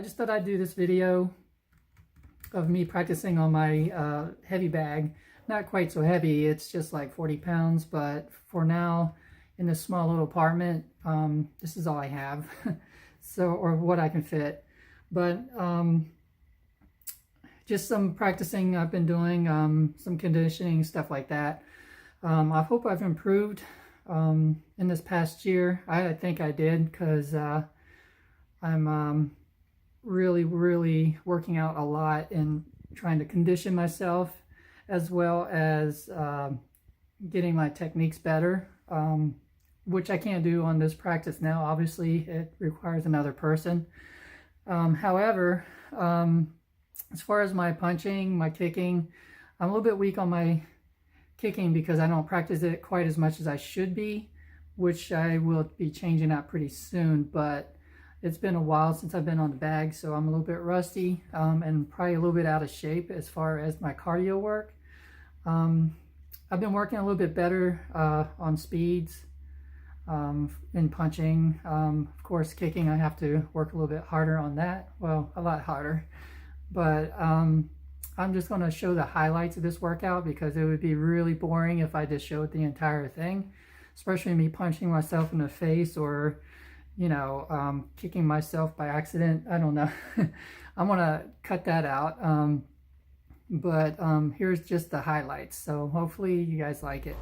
just thought I'd do this video of me practicing on my heavy bag. Not quite so heavy, it's just like 40 pounds, but for now, in this small little apartment, this is all I have. So, or what I can fit. But just some practicing I've been doing, some conditioning, stuff like that. I hope I've improved in this past year. I think I did, because I'm really working out a lot and trying to condition myself, as well as getting my techniques better, which I can't do on this practice now. Obviously, it requires another person. However, as far as my punching, my kicking, I'm a little bit weak on my kicking because I don't practice it quite as much as I should be, which I will be changing that pretty soon. But it's been a while since I've been on the bag, so I'm a little bit rusty, and probably a little bit out of shape as far as my cardio work. I've been working a little bit better on speeds in punching. Of course, kicking, I have to work a little bit harder on that. Well, a lot harder. But I'm just going to show the highlights of this workout, because it would be really boring if I just showed the entire thing, especially me punching myself in the face, or you know, kicking myself by accident. I don't know. I'm gonna cut that out. But here's just the highlights. So hopefully you guys like it.